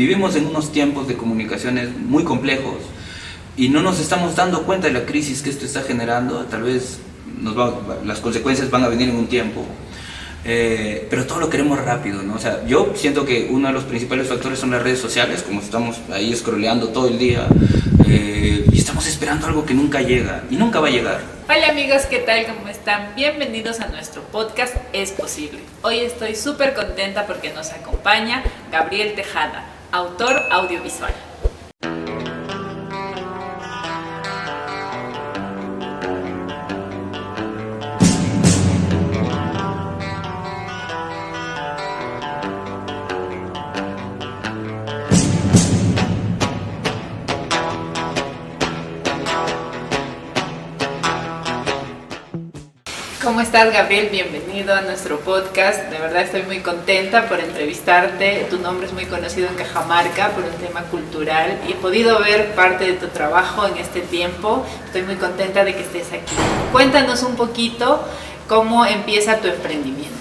vivimos en unos tiempos de comunicaciones muy complejos y no nos estamos dando cuenta de la crisis que esto está generando. Tal vez las consecuencias van a venir en un tiempo, pero todo lo queremos rápido, ¿no? O sea, yo siento que uno de los principales factores son las redes sociales, como estamos ahí scrolleando todo el día, y estamos esperando algo que nunca llega y nunca va a llegar. Hola amigos, ¿qué tal? ¿Cómo están? Bienvenidos a nuestro podcast Es Posible. Hoy estoy súper contenta porque nos acompaña Gabriel Tejada, autor audiovisual. ¿Cómo estás, Gabriel? Bienvenido a nuestro podcast. De verdad estoy muy contenta por entrevistarte. Tu nombre es muy conocido en Cajamarca por un tema cultural y he podido ver parte de tu trabajo en este tiempo. Estoy muy contenta de que estés aquí. Cuéntanos un poquito cómo empieza tu emprendimiento.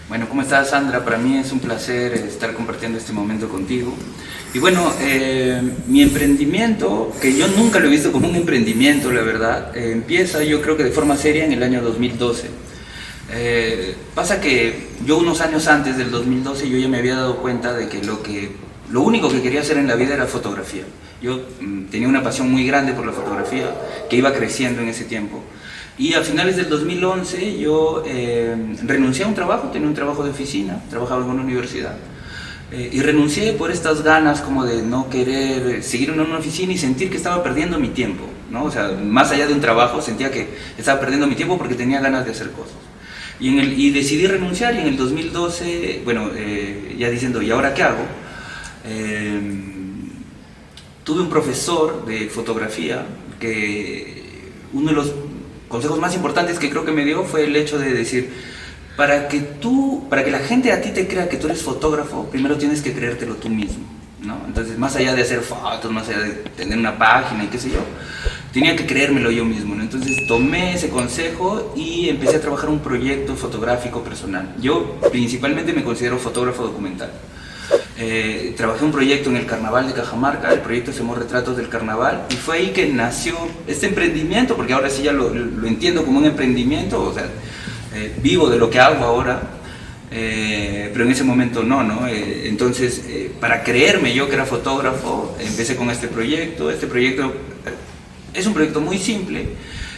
Bueno, ¿cómo estás, Sandra? Para mí es un placer estar compartiendo este momento contigo. Y bueno, mi emprendimiento, que yo nunca lo he visto como un emprendimiento, la verdad, empieza yo creo que de forma seria en el año 2012. Pasa que yo unos años antes del 2012 yo ya me había dado cuenta de que lo único que quería hacer en la vida era fotografía. Yo tenía una pasión muy grande por la fotografía, que iba creciendo en ese tiempo. Y a finales del 2011 yo renuncié a un trabajo, tenía un trabajo de oficina, trabajaba en una universidad. Y renuncié por estas ganas como de no querer seguir en una oficina y sentir que estaba perdiendo mi tiempo, ¿no? O sea, más allá de un trabajo, sentía que estaba perdiendo mi tiempo porque tenía ganas de hacer cosas. Y decidí renunciar y en el 2012, bueno, ya diciendo, ¿y ahora qué hago? Tuve un profesor de fotografía que uno de los consejos más importantes que creo que me dio fue el hecho de decir, para que la gente a ti te crea que tú eres fotógrafo, primero tienes que creértelo tú mismo, ¿no? Entonces, más allá de hacer fotos, más allá de tener una página y qué sé yo, tenía que creérmelo yo mismo, ¿no? Entonces tomé ese consejo y empecé a trabajar un proyecto fotográfico personal. Yo principalmente me considero fotógrafo documental. Trabajé un proyecto en el Carnaval de Cajamarca, el proyecto se llamó Retratos del Carnaval, y fue ahí que nació este emprendimiento, porque ahora sí ya lo entiendo como un emprendimiento, o sea, vivo de lo que hago ahora, pero en ese momento no. Entonces, para creerme yo que era fotógrafo, empecé con este proyecto. Este proyecto es un proyecto muy simple,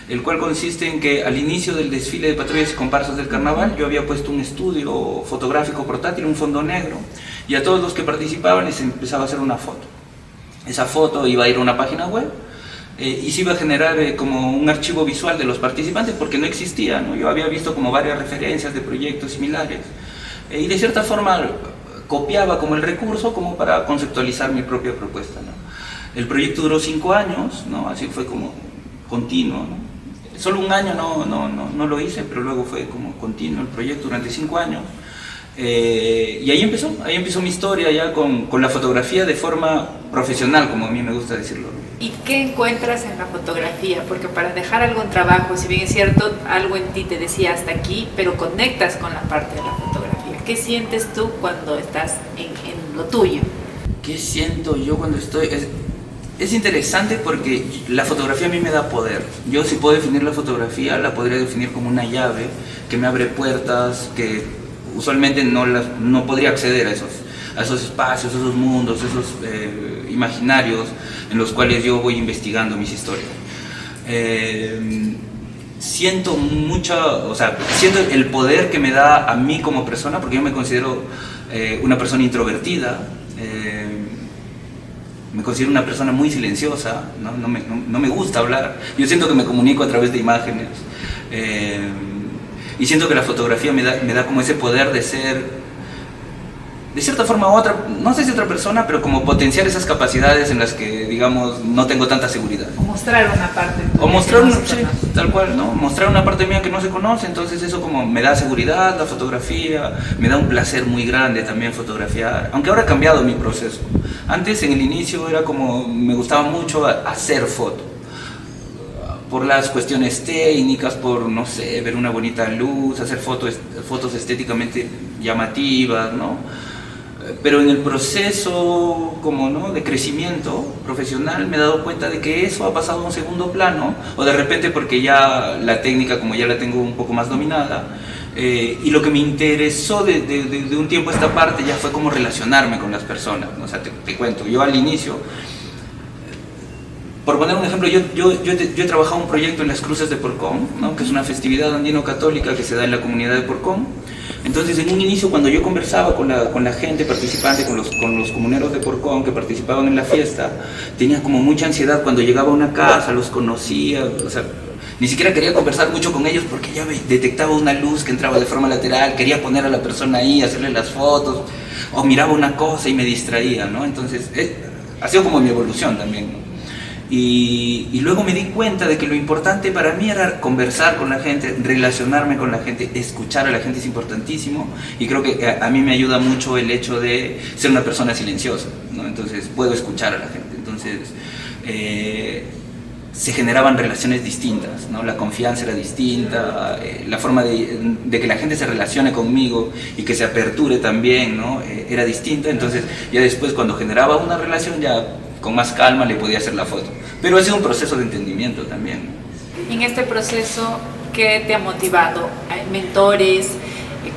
el cual consiste en que al inicio del desfile de patrullas y comparsas del carnaval yo había puesto un estudio fotográfico portátil, un fondo negro, y a todos los que participaban les empezaba a hacer una foto. Esa foto iba a ir a una página web y se iba a generar como un archivo visual de los participantes porque no existía, ¿no? Yo había visto como varias referencias de proyectos similares y de cierta forma copiaba como el recurso como para conceptualizar mi propia propuesta, ¿no? El proyecto duró 5 años, ¿no? Así fue como continuo, ¿no? Solo un año no lo hice, pero luego fue como continuo el proyecto durante 5 años. Y ahí empezó mi historia ya con la fotografía de forma profesional, como a mí me gusta decirlo. ¿Y qué encuentras en la fotografía? Porque para dejar algún trabajo, si bien es cierto, algo en ti te decía hasta aquí, pero conectas con la parte de la fotografía. ¿Qué sientes tú cuando estás en lo tuyo? ¿Qué siento yo cuando estoy...? Es interesante porque la fotografía a mí me da poder. Yo, si puedo definir la fotografía, la podría definir como una llave que me abre puertas que usualmente no podría acceder a esos espacios, a esos mundos, esos imaginarios en los cuales yo voy investigando mis historias. Siento siento el poder que me da a mí como persona, porque yo me considero una persona introvertida, me considero una persona muy silenciosa, no me gusta hablar, yo siento que me comunico a través de imágenes, y siento que la fotografía me da como ese poder de ser, de cierta forma otra, no sé si otra persona, pero como potenciar esas capacidades en las que, digamos, no tengo tanta seguridad. O mostrar una parte. O mostrar, sí, tal cual, ¿no? Mostrar una parte mía que no se conoce, entonces eso como me da seguridad, la fotografía, me da un placer muy grande también fotografiar, aunque ahora ha cambiado mi proceso. Antes, en el inicio, era como, me gustaba mucho hacer foto, por las cuestiones técnicas, por, no sé, ver una bonita luz, hacer fotos estéticamente llamativas, ¿no? Pero en el proceso como, ¿no?, de crecimiento profesional me he dado cuenta de que eso ha pasado a un segundo plano, o de repente porque ya la técnica como ya la tengo un poco más dominada, y lo que me interesó de un tiempo a esta parte ya fue como relacionarme con las personas, ¿no? O sea, te cuento, yo al inicio, por poner un ejemplo, yo he trabajado un proyecto en las Cruces de Porcón, ¿no?, que es una festividad andino-católica que se da en la comunidad de Porcón. Entonces, en un inicio, cuando yo conversaba con la gente participante, con los comuneros de Porcón que participaban en la fiesta, tenía como mucha ansiedad cuando llegaba a una casa, los conocía, o sea, ni siquiera quería conversar mucho con ellos porque ya detectaba una luz que entraba de forma lateral, quería poner a la persona ahí, hacerle las fotos, o miraba una cosa y me distraía, ¿no? Entonces, ha sido como mi evolución también, ¿no? Y luego me di cuenta de que lo importante para mí era conversar con la gente, relacionarme con la gente, escuchar a la gente es importantísimo, y creo que a mí me ayuda mucho el hecho de ser una persona silenciosa, ¿no? Entonces puedo escuchar a la gente, entonces se generaban relaciones distintas, ¿no? La confianza era distinta, la forma de que la gente se relacione conmigo y que se aperture también, ¿no? Era distinta. Entonces ya después, cuando generaba una relación, ya con más calma le podía hacer la foto. Pero ha sido un proceso de entendimiento también. En este proceso, ¿qué te ha motivado? ¿Hay mentores?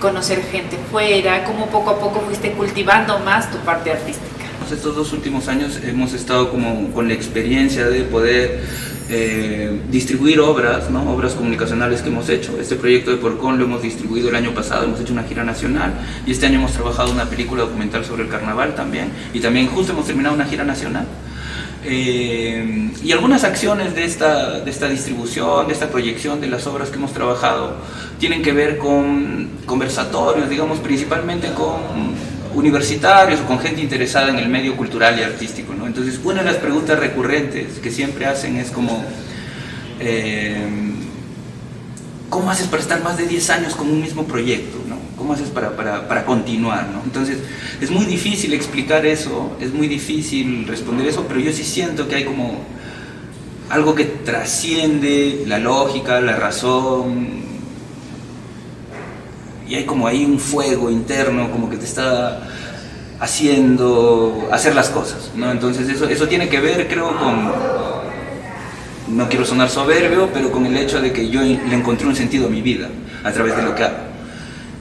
¿Conocer gente fuera? ¿Cómo poco a poco fuiste cultivando más tu parte artística? Estos 2 últimos años hemos estado como con la experiencia de poder distribuir obras, ¿no?, obras comunicacionales que hemos hecho. Este proyecto de Porcón lo hemos distribuido el año pasado, hemos hecho una gira nacional, y este año hemos trabajado una película documental sobre el carnaval también, y también justo hemos terminado una gira nacional. Y algunas acciones de esta distribución, de esta proyección de las obras que hemos trabajado, tienen que ver con conversatorios, digamos, principalmente con universitarios o con gente interesada en el medio cultural y artístico, ¿no? Entonces, una de las preguntas recurrentes que siempre hacen es como, ¿cómo haces para estar más de 10 años con un mismo proyecto, ¿no? ¿Cómo haces para continuar, ¿no? Entonces, es muy difícil explicar eso, es muy difícil responder eso, pero yo sí siento que hay como algo que trasciende la lógica, la razón, y hay como ahí un fuego interno como que te está haciendo hacer las cosas, ¿no? Entonces eso tiene que ver, creo, con, no quiero sonar soberbio, pero con el hecho de que yo le encontré un sentido a mi vida a través de lo que hago.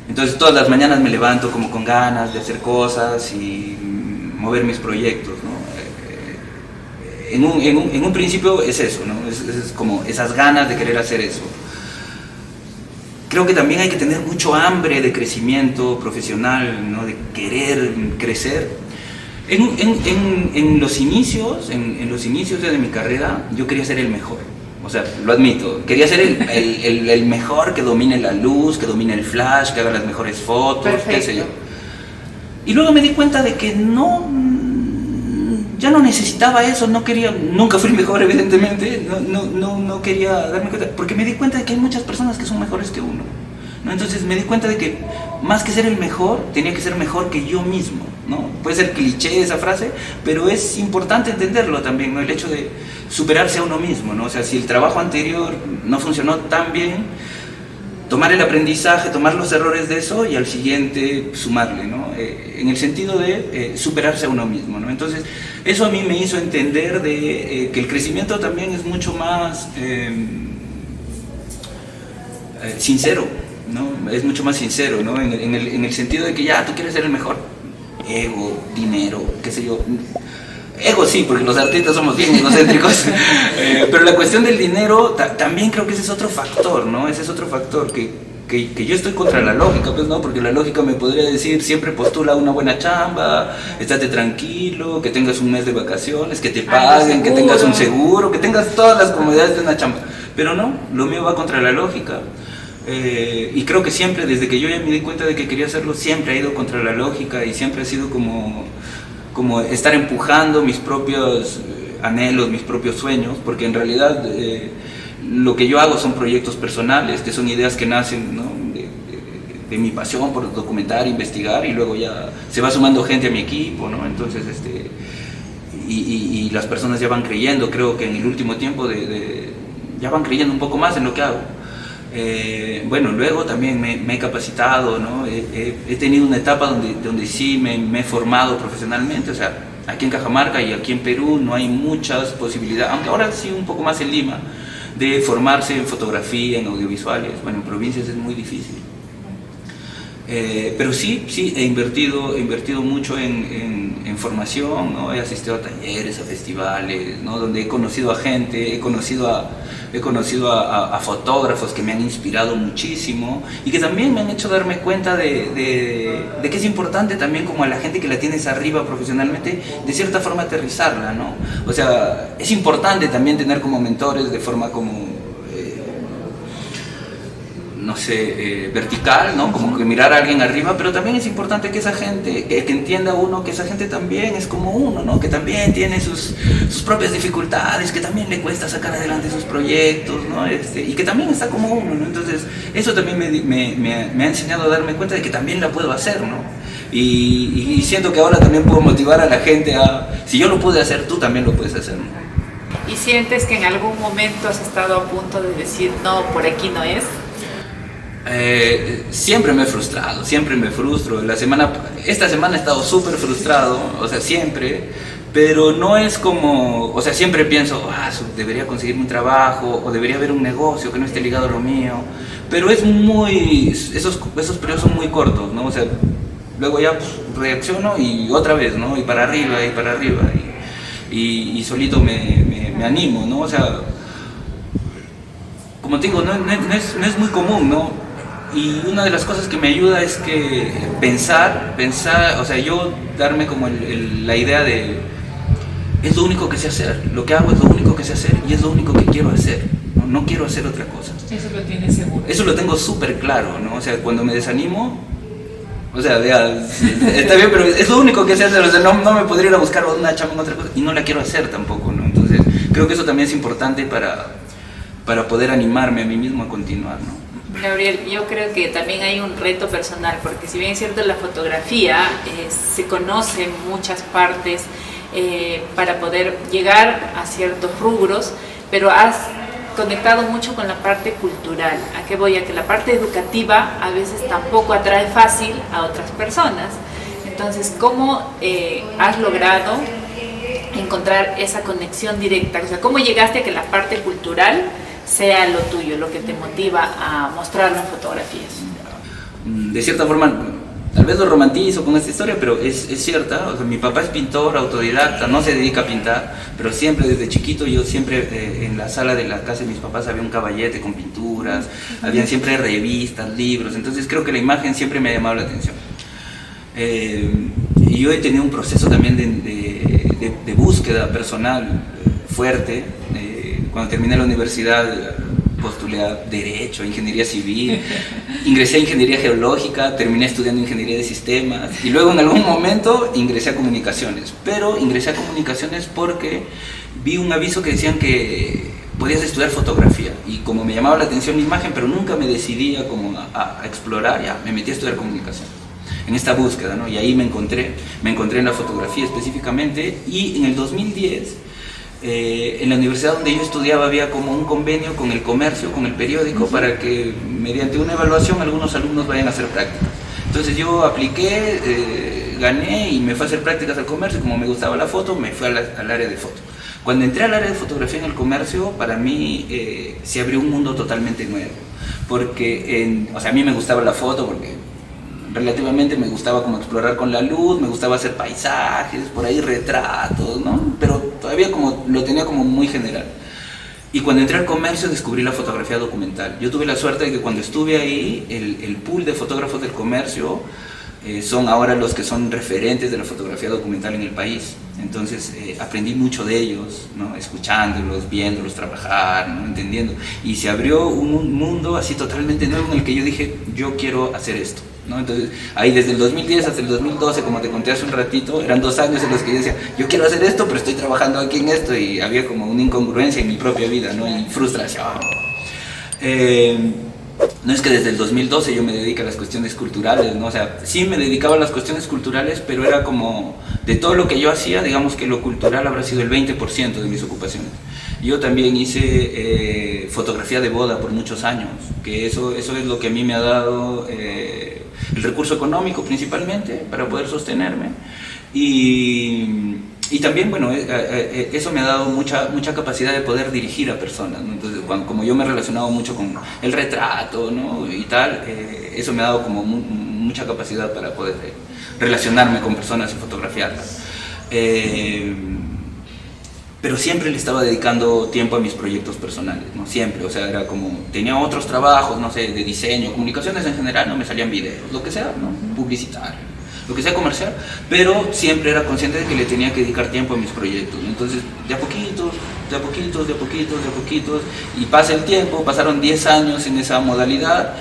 Entonces todas las mañanas me levanto como con ganas de hacer cosas y mover mis proyectos, ¿no? En un principio es eso, ¿no? Es como esas ganas de querer hacer eso. Creo que también hay que tener mucho hambre de crecimiento profesional, ¿no?, de querer crecer. En los inicios de mi carrera, yo quería ser el mejor. O sea, lo admito, quería ser el mejor, que domine la luz, que domine el flash, que haga las mejores fotos, Perfecto. qué sé yo. Y luego me di cuenta de que ya no necesitaba eso, no quería, nunca fui el mejor, evidentemente, no quería darme cuenta, porque me di cuenta de que hay muchas personas que son mejores que uno, ¿no? Entonces me di cuenta de que más que ser el mejor, tenía que ser mejor que yo mismo, ¿no? Puede ser cliché esa frase, pero es importante entenderlo también, ¿no? El hecho de superarse a uno mismo, ¿no? O sea, si el trabajo anterior no funcionó tan bien, tomar el aprendizaje, tomar los errores de eso y al siguiente sumarle, ¿no? En el sentido de superarse a uno mismo, ¿no? Entonces, eso a mí me hizo entender que el crecimiento también es mucho más sincero, ¿no? Es mucho más sincero, ¿no? En el sentido de que ya tú quieres ser el mejor. Ego, dinero, qué sé yo. Ego sí, porque los artistas somos bien egocéntricos, pero la cuestión del dinero también creo que ese es otro factor, ¿no? Ese es otro factor que yo estoy contra la lógica, pues, ¿no? Porque la lógica me podría decir, siempre postula una buena chamba, estate tranquilo, que tengas un mes de vacaciones, que te paguen, que tengas un seguro, que tengas todas las comodidades de una chamba. Pero no, lo mío va contra la lógica. Y creo que siempre, desde que yo ya me di cuenta de que quería hacerlo, siempre ha ido contra la lógica y siempre ha sido como estar empujando mis propios anhelos, mis propios sueños, porque en realidad lo que yo hago son proyectos personales, que son ideas que nacen, ¿no?, de mi pasión por documentar, investigar, y luego ya se va sumando gente a mi equipo, ¿no? Entonces, y las personas ya van creyendo, creo que en el último tiempo ya van creyendo un poco más en lo que hago. Bueno, luego también me he capacitado, ¿no? He tenido una etapa donde sí me he formado profesionalmente, o sea, aquí en Cajamarca y aquí en Perú no hay muchas posibilidades, aunque ahora sí un poco más en Lima, de formarse en fotografía, en audiovisuales. Bueno, en provincias es muy difícil. Pero sí, he invertido mucho en formación, ¿no? He asistido a talleres, a festivales, ¿no? Donde he conocido a gente, he conocido a fotógrafos que me han inspirado muchísimo y que también me han hecho darme cuenta de que es importante también, como a la gente que la tienes arriba profesionalmente, de cierta forma aterrizarla, ¿no? O sea, es importante también tener como mentores de forma como no sé, vertical, ¿no? Como que mirar a alguien arriba, pero también es importante que esa gente, que entienda uno que esa gente también es como uno, ¿no? Que también tiene sus propias dificultades, que también le cuesta sacar adelante sus proyectos, ¿no? Y que también está como uno, ¿no? Entonces, eso también me ha enseñado a darme cuenta de que también la puedo hacer, ¿no? Y siento que ahora también puedo motivar a la gente a, si yo lo pude hacer, tú también lo puedes hacer, ¿no? ¿Y sientes que en algún momento has estado a punto de decir, no, por aquí no es? Siempre me he frustrado, siempre me frustro. Esta semana he estado súper frustrado, o sea, siempre, pero no es como, o sea, siempre pienso, debería conseguirme un trabajo o debería haber un negocio que no esté ligado a lo mío, pero es esos periodos son muy cortos, ¿no? O sea, luego ya pues, reacciono y otra vez, ¿no? Y para arriba, y solito me animo, ¿no? O sea, como te digo, no es muy común, ¿no? Y una de las cosas que me ayuda es que pensar, o sea, yo darme como la idea de, es lo único que sé hacer, lo que hago es lo único que sé hacer y es lo único que quiero hacer, no quiero hacer otra cosa. Eso lo tienes seguro. Eso lo tengo súper claro, ¿no? O sea, cuando me desanimo, o sea, está bien, pero es lo único que sé hacer, o sea, no me podría ir a buscar una chamba en otra cosa y no la quiero hacer tampoco, ¿no? Entonces, creo que eso también es importante para poder animarme a mí mismo a continuar, ¿no? Gabriel, yo creo que también hay un reto personal, porque si bien es cierto la fotografía se conoce en muchas partes para poder llegar a ciertos rubros, pero has conectado mucho con la parte cultural. ¿A qué voy? A que la parte educativa a veces tampoco atrae fácil a otras personas. Entonces, ¿cómo has logrado encontrar esa conexión directa? O sea, ¿cómo llegaste a que la parte cultural sea lo tuyo, lo que te motiva a mostrarlo en fotografías? De cierta forma, tal vez lo romantizo con esta historia, pero es cierta. O sea, mi papá es pintor, autodidacta, no se dedica a pintar, pero siempre desde chiquito, yo siempre en la sala de la casa de mis papás había un caballete con pinturas, habían siempre revistas, libros, entonces creo que la imagen siempre me ha llamado la atención. Y yo he tenido un proceso también de búsqueda personal fuerte. Cuando terminé la universidad postulé a Derecho, Ingeniería Civil, ingresé a Ingeniería Geológica, terminé estudiando Ingeniería de Sistemas y luego en algún momento ingresé a Comunicaciones, pero ingresé a Comunicaciones porque vi un aviso que decían que podías estudiar fotografía y como me llamaba la atención la imagen, pero nunca me decidía como a explorar, ya me metí a estudiar Comunicaciones en esta búsqueda, ¿no? Y ahí me encontré en la fotografía específicamente y en el 2010 en la universidad donde yo estudiaba había como un convenio con el comercio, con el periódico, para que mediante una evaluación algunos alumnos vayan a hacer prácticas. Entonces yo apliqué, gané y me fui a hacer prácticas al comercio. Como me gustaba la foto, me fui al área de foto. Cuando entré al área de fotografía en el comercio, para mí se abrió un mundo totalmente nuevo, porque o sea, a mí me gustaba la foto porque relativamente me gustaba como explorar con la luz, me gustaba hacer paisajes, por ahí retratos, ¿no? Pero todavía como lo tenía como muy general. Y cuando entré al comercio descubrí la fotografía documental. Yo tuve la suerte de que cuando estuve ahí, el pool de fotógrafos del comercio son ahora los que son referentes de la fotografía documental en el país. Entonces aprendí mucho de ellos, ¿no? Escuchándolos, viéndolos trabajar, ¿no? Entendiendo. Y se abrió un mundo así totalmente nuevo en el que yo dije, yo quiero hacer esto, ¿no? Entonces ahí desde el 2010 hasta el 2012, como te conté hace un ratito, eran 2 años en los que yo decía, yo quiero hacer esto, pero estoy trabajando aquí en esto, y había como una incongruencia en mi propia vida, ¿no? Y frustración. No es que desde el 2012 yo me dedique a las cuestiones culturales, ¿no? O sea, sí me dedicaba a las cuestiones culturales, pero era como, de todo lo que yo hacía, digamos que lo cultural habrá sido el 20% de mis ocupaciones. Yo también hice fotografía de boda por muchos años, que eso es lo que a mí me ha dado el recurso económico principalmente para poder sostenerme. Y también, bueno, eso me ha dado mucha capacidad de poder dirigir a personas, ¿no? Entonces, como yo me he relacionado mucho con el retrato, ¿no? Y tal, eso me ha dado como mucha capacidad para poder relacionarme con personas y fotografiarlas. Pero siempre le estaba dedicando tiempo a mis proyectos personales, ¿no? Siempre, o sea, era como, tenía otros trabajos, no sé, de diseño, comunicaciones en general, ¿no? Me salían videos, lo que sea, ¿no? Publicitario, lo que sea comercial, pero siempre era consciente de que le tenía que dedicar tiempo a mis proyectos, ¿no? Entonces, de a poquitos, y pasa el tiempo, pasaron 10 años en esa modalidad,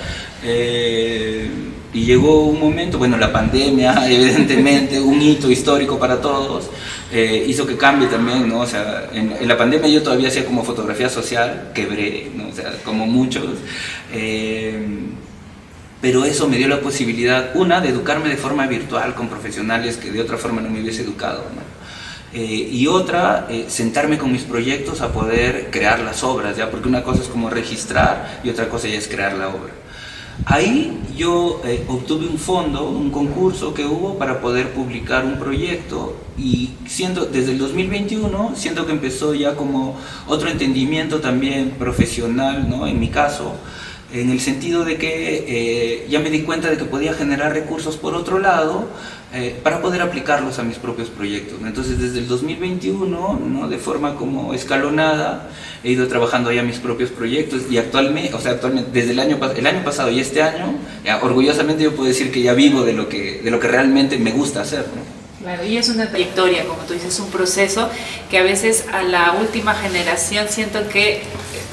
y llegó un momento, bueno, la pandemia, evidentemente, un hito histórico para todos, hizo que cambie también, ¿no? O sea, en la pandemia yo todavía hacía como fotografía social, quebré, ¿no? O sea, como muchos, pero eso me dio la posibilidad, una, de educarme de forma virtual con profesionales que de otra forma no me hubiese educado, ¿no? Y otra, sentarme con mis proyectos a poder crear las obras, ¿ya? Porque una cosa es como registrar y otra cosa ya es crear la obra. Ahí yo obtuve un fondo, un concurso que hubo para poder publicar un proyecto, y desde el 2021, siento que empezó ya como otro entendimiento también profesional, ¿no? En mi caso, en el sentido de que ya me di cuenta de que podía generar recursos por otro lado, para poder aplicarlos a mis propios proyectos. Entonces, desde el 2021, ¿no? De forma como escalonada, he ido trabajando ya mis propios proyectos, y actualmente, desde el año pasado y este año, orgullosamente yo puedo decir que ya vivo de lo que realmente me gusta hacer, ¿no? Claro, y es una trayectoria, como tú dices, un proceso que a veces a la última generación siento que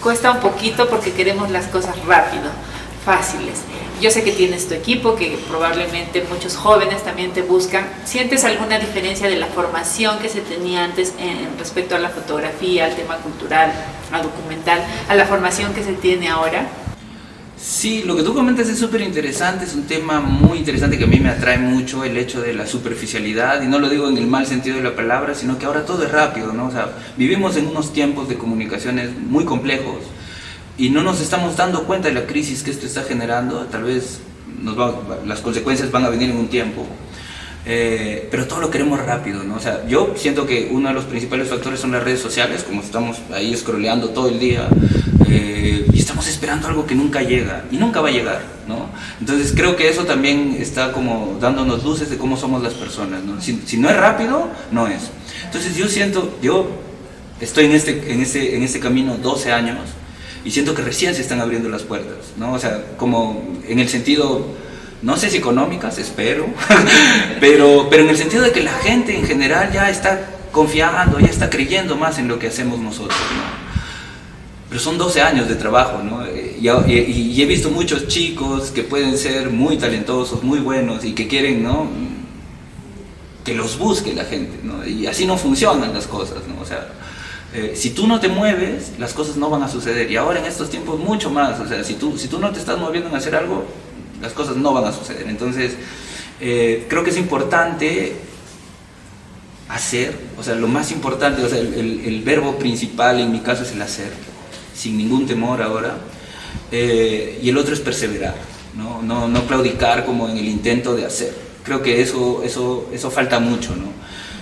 cuesta un poquito porque queremos las cosas rápido, fáciles. Yo sé que tienes tu equipo, que probablemente muchos jóvenes también te buscan. ¿Sientes alguna diferencia de la formación que se tenía antes respecto a la fotografía, al tema cultural, al documental, a la formación que se tiene ahora? Sí, lo que tú comentas es súper interesante, es un tema muy interesante que a mí me atrae mucho, el hecho de la superficialidad, y no lo digo en el mal sentido de la palabra, sino que ahora todo es rápido, ¿no? O sea, vivimos en unos tiempos de comunicaciones muy complejos y no nos estamos dando cuenta de la crisis que esto está generando. Tal vez las consecuencias van a venir en un tiempo, pero todo lo queremos rápido, ¿no? O sea, yo siento que uno de los principales factores son las redes sociales, como estamos ahí scrolleando todo el día, y estamos esperando algo que nunca llega y nunca va a llegar, ¿no? Entonces creo que eso también está como dándonos luces de cómo somos las personas, ¿no? Si no es rápido, no es. Entonces yo estoy en este camino 12 años y siento que recién se están abriendo las puertas, ¿no? O sea, como en el sentido, no sé si económicas, espero, pero en el sentido de que la gente en general ya está confiando, ya está creyendo más en lo que hacemos nosotros, ¿no? Pero son 12 años de trabajo, ¿no? Y he visto muchos chicos que pueden ser muy talentosos, muy buenos, y que quieren, ¿no?, que los busque la gente, ¿no? Y así no funcionan las cosas, ¿no? O sea, si tú no te mueves, las cosas no van a suceder. Y ahora en estos tiempos mucho más. O sea, si tú no te estás moviendo en hacer algo, las cosas no van a suceder. Entonces, creo que es importante hacer, o sea, lo más importante, o sea, el verbo principal en mi caso es el hacer, sin ningún temor ahora, y el otro es perseverar, no claudicar como en el intento de hacer. Creo que eso falta mucho, ¿no?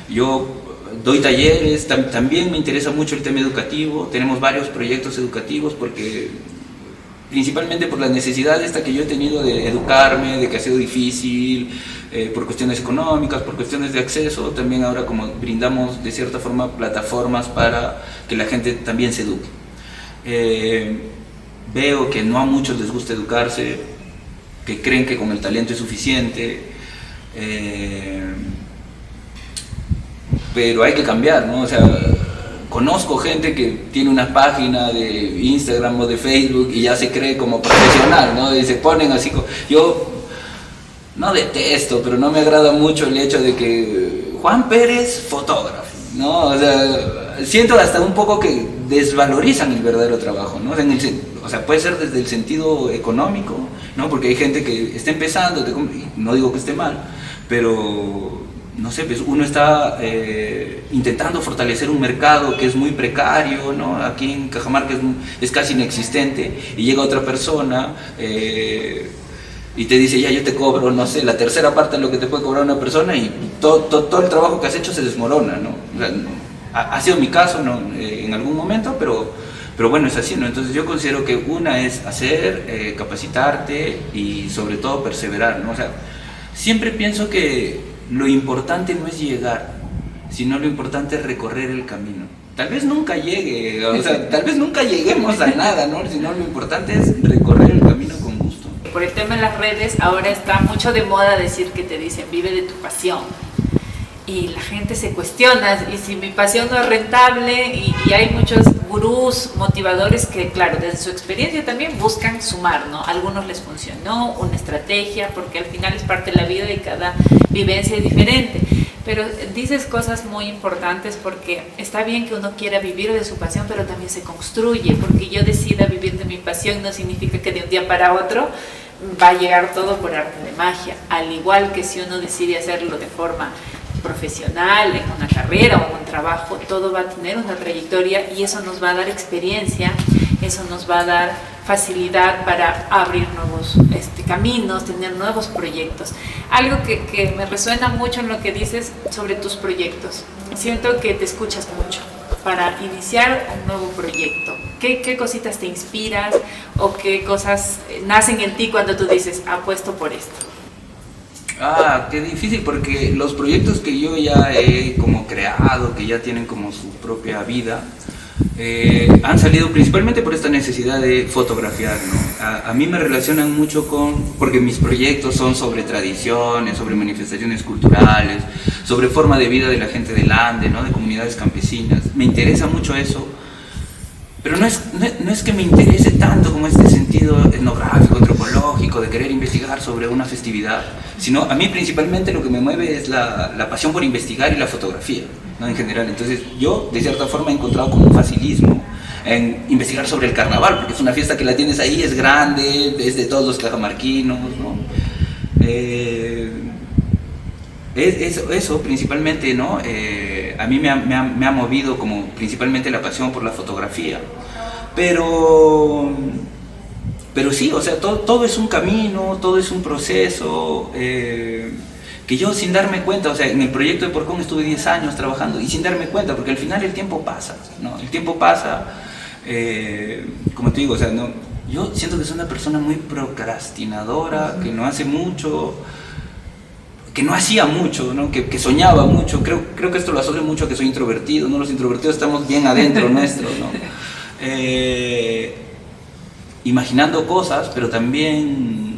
Yo doy talleres, también me interesa mucho el tema educativo, tenemos varios proyectos educativos principalmente por la necesidad esta que yo he tenido de educarme, de que ha sido difícil, por cuestiones económicas, por cuestiones de acceso. También ahora como brindamos de cierta forma plataformas para que la gente también se eduque. Veo que no a muchos les gusta educarse, que creen que con el talento es suficiente, pero hay que cambiar, ¿no? O sea, conozco gente que tiene una página de Instagram o de Facebook y ya se cree como profesional, ¿no? Y se ponen así. Yo no detesto, pero no me agrada mucho el hecho de que Juan Pérez, fotógrafo, ¿no? O sea, siento hasta un poco que desvalorizan el verdadero trabajo, ¿no? O sea, puede ser desde el sentido económico, ¿no? Porque hay gente que está empezando, no digo que esté mal, pero no sé, pues uno está intentando fortalecer un mercado que es muy precario, ¿no? Aquí en Cajamarca es casi inexistente, y llega otra persona y te dice, ya yo te cobro, no sé, la tercera parte de lo que te puede cobrar una persona, y todo el trabajo que has hecho se desmorona, ¿no? O sea, ha sido mi caso, ¿no? En algún momento, pero bueno, es así, ¿no? Entonces yo considero que una es hacer, capacitarte y sobre todo perseverar, ¿no? O sea, siempre pienso que lo importante no es llegar, sino lo importante es recorrer el camino. Tal vez nunca llegue, o sea, tal vez nunca lleguemos a nada, ¿no? Sino lo importante es recorrer el camino con gusto. Por el tema de las redes, ahora está mucho de moda decir que te dicen, vive de tu pasión. Y la gente se cuestiona, y si mi pasión no es rentable, y hay muchos gurús, motivadores que, claro, desde su experiencia también buscan sumar, ¿no? A algunos les funcionó una estrategia, porque al final es parte de la vida y cada vivencia es diferente. Pero dices cosas muy importantes, porque está bien que uno quiera vivir de su pasión, pero también se construye, porque yo decida vivir de mi pasión no significa que de un día para otro va a llegar todo por arte de magia, al igual que si uno decide hacerlo de forma profesional, en una carrera o en un trabajo, todo va a tener una trayectoria, y eso nos va a dar experiencia, eso nos va a dar facilidad para abrir nuevos caminos, tener nuevos proyectos. Algo que me resuena mucho en lo que dices sobre tus proyectos. Siento que te escuchas mucho para iniciar un nuevo proyecto. ¿Qué cositas te inspiras o qué cosas nacen en ti cuando tú dices, apuesto por esto? Qué difícil, porque los proyectos que yo ya he como creado, que ya tienen como su propia vida, han salido principalmente por esta necesidad de fotografiar, ¿no? A mí me relacionan mucho porque mis proyectos son sobre tradiciones, sobre manifestaciones culturales, sobre forma de vida de la gente del Ande, ¿no? De comunidades campesinas. Me interesa mucho eso, pero no es que me interese tanto como este sentido etnográfico, antropológico, de querer investigar sobre una festividad, sino a mí principalmente lo que me mueve es la pasión por investigar y la fotografía, ¿no? En general. Entonces yo de cierta forma he encontrado como un facilismo en investigar sobre el carnaval, porque es una fiesta que la tienes ahí, es grande, es de todos los cajamarquinos, ¿no? Eso principalmente, ¿no? A mí me ha movido como principalmente la pasión por la fotografía, pero sí, o sea, todo es un camino, todo es un proceso, que yo sin darme cuenta, o sea, en el proyecto de Porcón estuve 10 años trabajando y sin darme cuenta, porque al final el tiempo pasa, ¿no? El tiempo pasa, como te digo, o sea, no, yo siento que soy una persona muy procrastinadora, que no hace mucho, que no hacía mucho, ¿no? Que soñaba mucho. Creo que esto lo asocio mucho a que soy introvertido, ¿no? Los introvertidos estamos bien adentro nuestro, ¿no? Imaginando cosas, pero también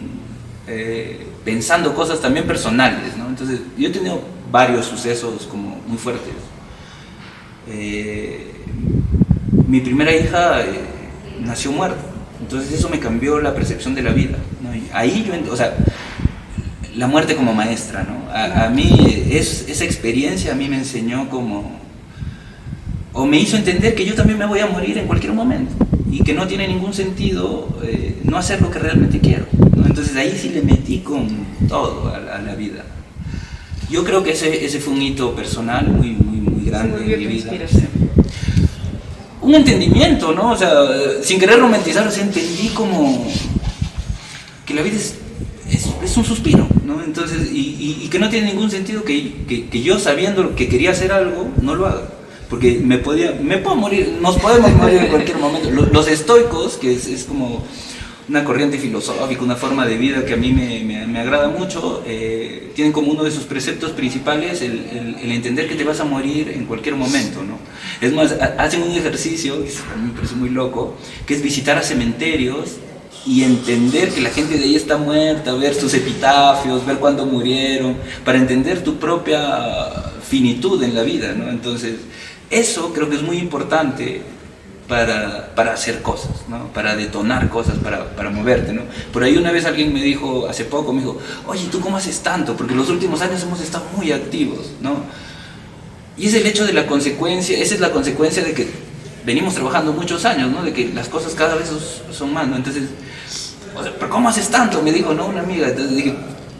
pensando cosas también personales, ¿no? Entonces, yo he tenido varios sucesos como muy fuertes. Mi primera hija nació muerta, entonces eso me cambió la percepción de la vida, ¿no? Y ahí yo, o sea, la muerte como maestra, ¿no? A mí esa experiencia a mí me enseñó o me hizo entender que yo también me voy a morir en cualquier momento y que no tiene ningún sentido no hacer lo que realmente quiero, ¿no? Entonces ahí sí le metí con todo a la vida. Yo creo que ese fue un hito personal muy grande en mi vida. Un entendimiento, ¿no? O sea, sin querer romantizar, o sea, entendí como que la vida es un suspiro, ¿no? Entonces, y que no tiene ningún sentido que yo, sabiendo que quería hacer algo, no lo haga. Porque me puedo morir, nos podemos morir en cualquier momento. Los estoicos, que es como una corriente filosófica, una forma de vida que a mí me agrada mucho, tienen como uno de sus preceptos principales el entender que te vas a morir en cualquier momento, ¿no? Es más, hacen un ejercicio, que a mí me parece muy loco, que es visitar a cementerios y entender que la gente de ahí está muerta, ver sus epitafios, ver cuándo murieron, para entender tu propia finitud en la vida, ¿no? Entonces, eso creo que es muy importante para hacer cosas, ¿no? Para detonar cosas, para moverte, ¿no? Por ahí una vez alguien me dijo, hace poco, me dijo, oye, ¿tú cómo haces tanto? Porque los últimos años hemos estado muy activos, ¿no? Y es el hecho de la consecuencia, esa es la consecuencia de que venimos trabajando muchos años, ¿no? De que las cosas cada vez son más, ¿no? Entonces, o sea, ¿pero cómo haces tanto? Me dijo, ¿no? Una amiga. Entonces dije,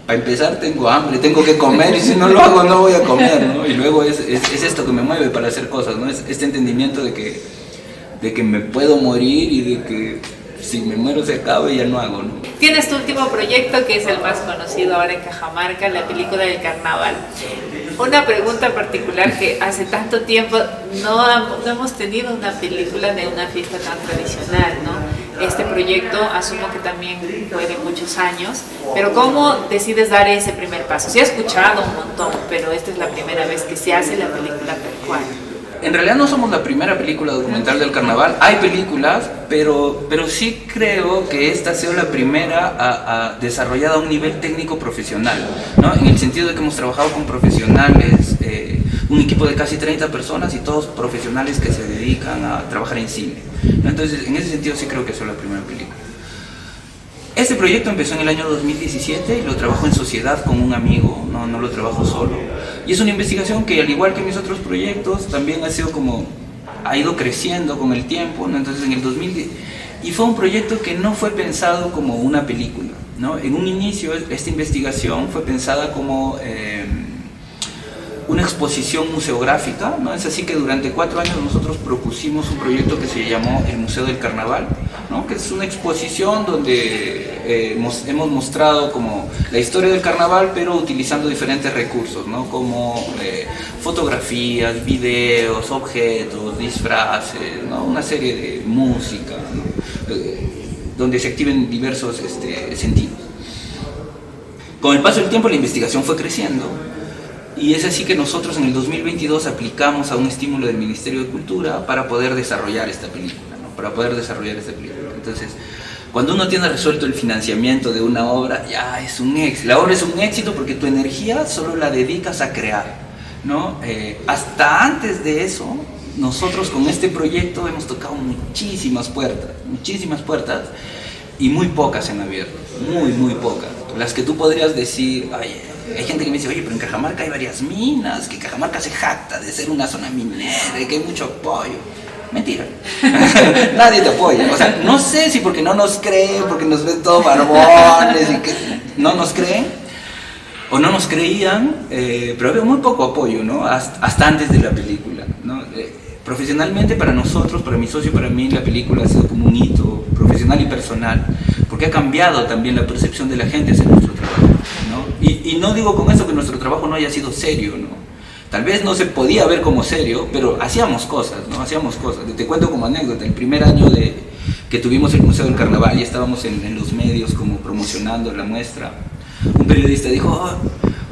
para empezar tengo hambre, tengo que comer y si no lo hago no voy a comer, ¿no? Y luego es esto que me mueve para hacer cosas, ¿no? Es este entendimiento de que me puedo morir y de que si me muero se acaba y ya no hago, ¿no? Tienes tu último proyecto que es el más conocido ahora en Cajamarca, la película del carnaval. Una pregunta particular, que hace tanto tiempo no hemos tenido una película de una fiesta tan tradicional, ¿no? Este proyecto asumo que también fue de muchos años, pero ¿cómo decides dar ese primer paso? Sí he escuchado un montón, pero esta es la primera vez que se hace la película tal cual. En realidad no somos la primera película documental del carnaval, hay películas, pero sí creo que esta ha sido la primera desarrollada a un nivel técnico profesional, ¿no? En el sentido de que hemos trabajado con profesionales, un equipo de casi 30 personas y todos profesionales que se dedican a trabajar en cine, ¿no? Entonces, en ese sentido sí creo que ha sido la primera película. Este proyecto empezó en el año 2017 y lo trabajo en sociedad con un amigo, no lo trabajo solo. Y es una investigación que, al igual que mis otros proyectos, también ha ido creciendo con el tiempo, ¿no? Entonces en el 2010, y fue un proyecto que no fue pensado como una película, ¿no? En un inicio esta investigación fue pensada como una exposición museográfica, ¿no? Es así que durante 4 años nosotros propusimos un proyecto que se llamó el Museo del Carnaval, ¿no? Que es una exposición donde hemos mostrado como la historia del carnaval, pero utilizando diferentes recursos, ¿no? Como fotografías, videos, objetos, disfraces, ¿no? Una serie de música, ¿no? Donde se activen diversos sentidos. Con el paso del tiempo la investigación fue creciendo. Y es así que nosotros en el 2022 aplicamos a un estímulo del Ministerio de Cultura para poder desarrollar esta película, ¿no? Para poder desarrollar esta película. Entonces, cuando uno tiene resuelto el financiamiento de una obra, ya es un éxito. La obra es un éxito porque tu energía solo la dedicas a crear, ¿no? Hasta antes de eso, nosotros con este proyecto hemos tocado muchísimas puertas, y muy pocas en abierto, muy pocas. Las que tú podrías decir, ay, hay gente que me dice, oye, pero en Cajamarca hay varias minas, que Cajamarca se jacta de ser una zona minera y que hay mucho apoyo. Mentira. Nadie te apoya. O sea, no sé si porque no nos creen, porque nos ven todos barbones y que no nos creen, o no nos creían, pero había muy poco apoyo, ¿no? Hasta antes de la película, ¿no? Profesionalmente para nosotros, para mi socio, para mí, la película ha sido como un hito profesional y personal, porque ha cambiado también la percepción de la gente hacia nuestro trabajo, ¿no? Y no digo con eso que nuestro trabajo no haya sido serio, ¿no? Tal vez no se podía ver como serio, pero hacíamos cosas, ¿no? Hacíamos cosas. Te cuento como anécdota, el primer año que tuvimos el Museo del Carnaval y estábamos en los medios como promocionando la muestra, un periodista dijo,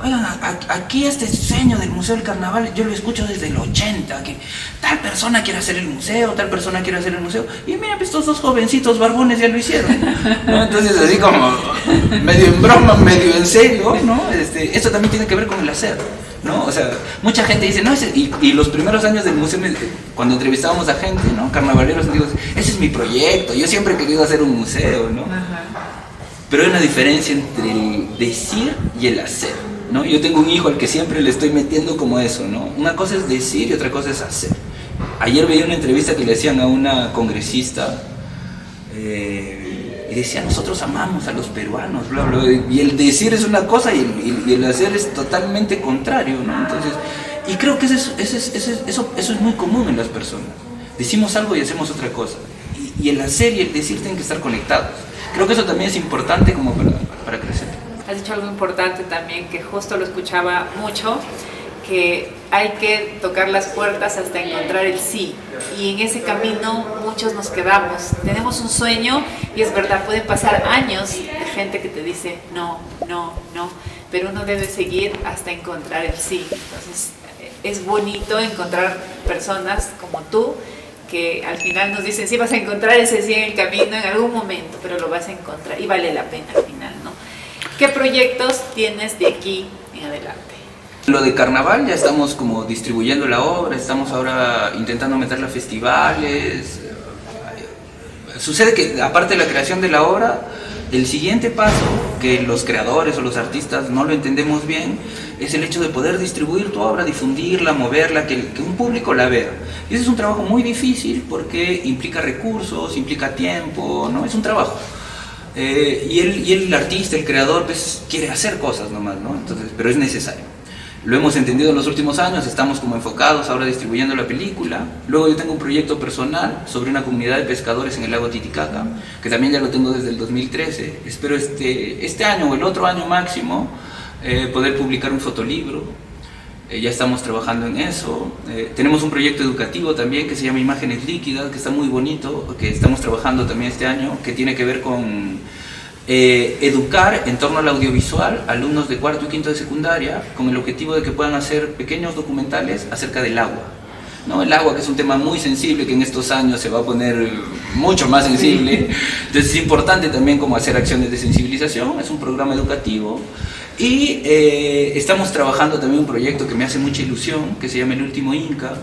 oigan, aquí este sueño del Museo del Carnaval yo lo escucho desde el 80, que tal persona quiere hacer el museo, tal persona quiere hacer el museo, y mira, pues estos dos jovencitos barbones ya lo hicieron, ¿no? Entonces así como medio en broma, medio en serio, ¿no? Esto también tiene que ver con el hacer, ¿no? O sea, mucha gente dice, no, y los primeros años del museo, cuando entrevistábamos a gente, ¿no? Carnavaleros, digo, ese es mi proyecto, yo siempre he querido hacer un museo, ¿no? Pero hay una diferencia entre el decir y el hacer, ¿no? Yo tengo un hijo al que siempre le estoy metiendo como eso, ¿no? Una cosa es decir y otra cosa es hacer. Ayer veía una entrevista que le hacían a una congresista y decía, nosotros amamos a los peruanos, bla, bla, y el decir es una cosa y el hacer es totalmente contrario, ¿no? Entonces, y creo que eso es muy común en las personas. Decimos algo y hacemos otra cosa. Y el hacer y el decir tienen que estar conectados. Creo que eso también es importante como para crecer. Has dicho algo importante también, que justo lo escuchaba mucho, que hay que tocar las puertas hasta encontrar el sí. Y en ese camino muchos nos quedamos. Tenemos un sueño y es verdad, pueden pasar años de gente que te dice no, pero uno debe seguir hasta encontrar el sí. Entonces es bonito encontrar personas como tú, que al final nos dicen, sí, vas a encontrar ese sí en el camino en algún momento, pero lo vas a encontrar y vale la pena al final, ¿no? ¿Qué proyectos tienes de aquí en adelante? Lo de carnaval, ya estamos como distribuyendo la obra, estamos ahora intentando meterla a festivales. Sucede que aparte de la creación de la obra, el siguiente paso, que los creadores o los artistas no lo entendemos bien, es el hecho de poder distribuir tu obra, difundirla, moverla, que un público la vea. Y ese es un trabajo muy difícil porque implica recursos, implica tiempo, ¿no? Es un trabajo. Y el artista, el creador, pues quiere hacer cosas nomás, ¿no? Entonces, pero es necesario. Lo hemos entendido en los últimos años, estamos como enfocados ahora distribuyendo la película. Luego yo tengo un proyecto personal sobre una comunidad de pescadores en el lago Titicaca, que también ya lo tengo desde el 2013. Espero este año o el otro año máximo poder publicar un fotolibro. Ya estamos trabajando en eso. Tenemos un proyecto educativo también que se llama Imágenes Líquidas, que está muy bonito, que estamos trabajando también este año, que tiene que ver con educar en torno al audiovisual alumnos de cuarto y quinto de secundaria, con el objetivo de que puedan hacer pequeños documentales acerca del agua, ¿no? El agua, que es un tema muy sensible, que en estos años se va a poner mucho más sensible. Entonces es importante también como hacer acciones de sensibilización. Es un programa educativo. Y estamos trabajando también un proyecto que me hace mucha ilusión, que se llama El Último Inca,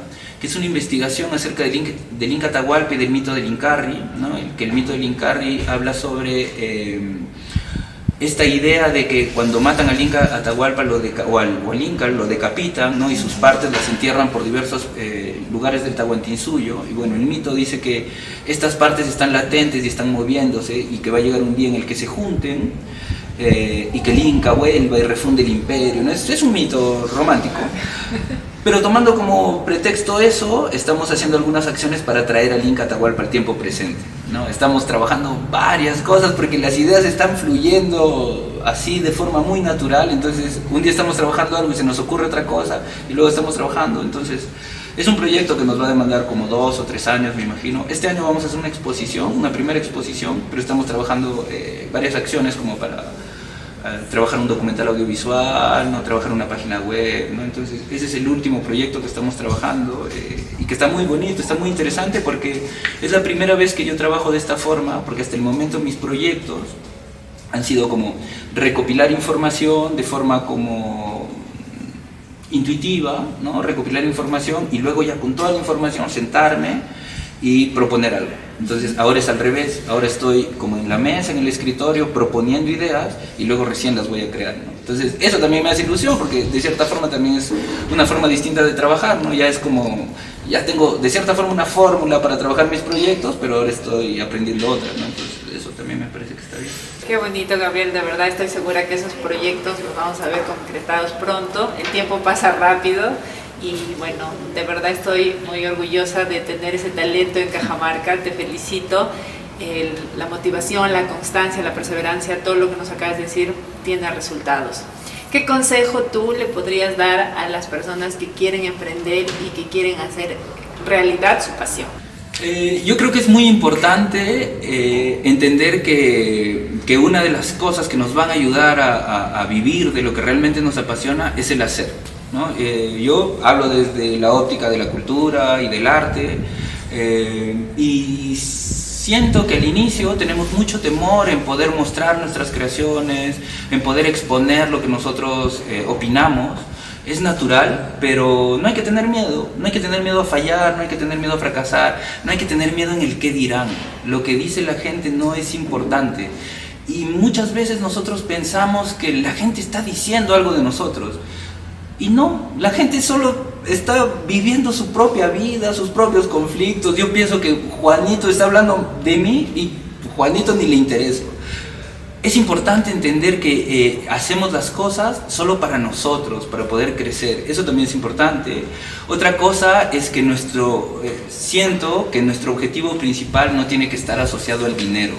que es una investigación acerca del Inca Atahualpa y del mito del Incarri, ¿no? El mito del Incarri habla sobre esta idea de que cuando matan al Inca Atahualpa o al Inca lo decapitan, ¿no? Y sus partes las entierran por diversos lugares del Tahuantinsuyo. Y bueno, el mito dice que estas partes están latentes y están moviéndose, y que va a llegar un día en el que se junten, y que el Inca vuelva y refunde el imperio, ¿no? Es un mito romántico. Pero tomando como pretexto eso, estamos haciendo algunas acciones para traer al Inca Atahualpa al tiempo presente, ¿no? Estamos trabajando varias cosas porque las ideas están fluyendo así de forma muy natural. Entonces un día estamos trabajando algo y se nos ocurre otra cosa, y luego estamos trabajando. Entonces es un proyecto que nos va a demandar como 2 o 3 años, me imagino. Este año vamos a hacer una exposición, una primera exposición, pero estamos trabajando varias acciones como para trabajar un documental audiovisual, ¿no? Trabajar una página web, ¿no? Entonces ese es el último proyecto que estamos trabajando, y que está muy bonito, está muy interesante, porque es la primera vez que yo trabajo de esta forma, porque hasta el momento mis proyectos han sido como recopilar información de forma como intuitiva, ¿no? Recopilar información y luego ya con toda la información sentarme y proponer algo. Entonces ahora es al revés, ahora estoy como en la mesa, en el escritorio, proponiendo ideas, y luego recién las voy a crear, ¿no? Entonces eso también me hace ilusión, porque de cierta forma también es una forma distinta de trabajar, ¿no? Ya es como, ya tengo de cierta forma una fórmula para trabajar mis proyectos, pero ahora estoy aprendiendo otras, ¿no? Entonces eso también me parece que está bien. Qué bonito, Gabriel, de verdad estoy segura que esos proyectos los vamos a ver concretados pronto. El tiempo pasa rápido. Y bueno, de verdad estoy muy orgullosa de tener ese talento en Cajamarca. Te felicito. La motivación, la constancia, la perseverancia, todo lo que nos acabas de decir tiene resultados. ¿Qué consejo tú le podrías dar a las personas que quieren emprender y que quieren hacer realidad su pasión? Yo creo que es muy importante entender que una de las cosas que nos van a ayudar a vivir de lo que realmente nos apasiona es el hacer, ¿no? Yo hablo desde la óptica de la cultura y del arte, y siento que al inicio tenemos mucho temor en poder mostrar nuestras creaciones, en poder exponer lo que nosotros opinamos. Es natural, pero no hay que tener miedo, no hay que tener miedo a fallar, no hay que tener miedo a fracasar, no hay que tener miedo en el qué dirán. Lo que dice la gente no es importante. Y muchas veces nosotros pensamos que la gente está diciendo algo de nosotros. Y no, la gente solo está viviendo su propia vida, sus propios conflictos. Yo pienso que Juanito está hablando de mí y Juanito ni le interesa. Es importante entender que hacemos las cosas solo para nosotros, para poder crecer. Eso también es importante. Otra cosa es que siento que nuestro objetivo principal no tiene que estar asociado al dinero.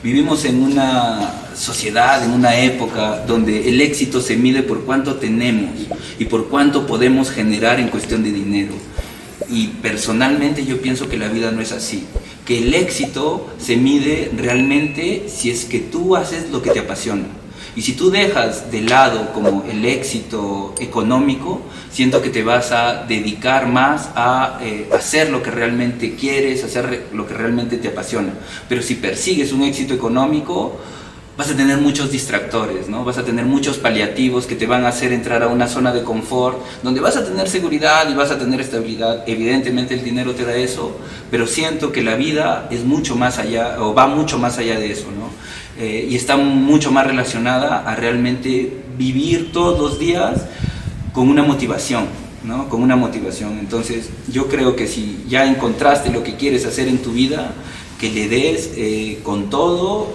Vivimos en una sociedad, en una época donde el éxito se mide por cuánto tenemos y por cuánto podemos generar en cuestión de dinero. Y personalmente yo pienso que la vida no es así, que el éxito se mide realmente si es que tú haces lo que te apasiona. Y si tú dejas de lado como el éxito económico, siento que te vas a dedicar más a hacer lo que realmente quieres, hacer lo que realmente te apasiona. Pero si persigues un éxito económico, vas a tener muchos distractores, ¿no? Vas a tener muchos paliativos que te van a hacer entrar a una zona de confort, donde vas a tener seguridad y vas a tener estabilidad. Evidentemente el dinero te da eso, pero siento que la vida es mucho más allá, o va mucho más allá de eso, ¿no? Y está mucho más relacionada a realmente vivir todos los días con una motivación, ¿no? Con una motivación. Entonces yo creo que si ya encontraste lo que quieres hacer en tu vida, que le des con todo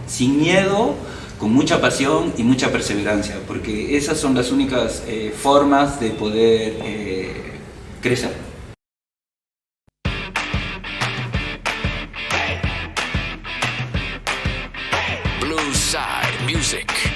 sin miedo, con mucha pasión y mucha perseverancia, porque esas son las únicas formas de poder crecer. Blue Side Music.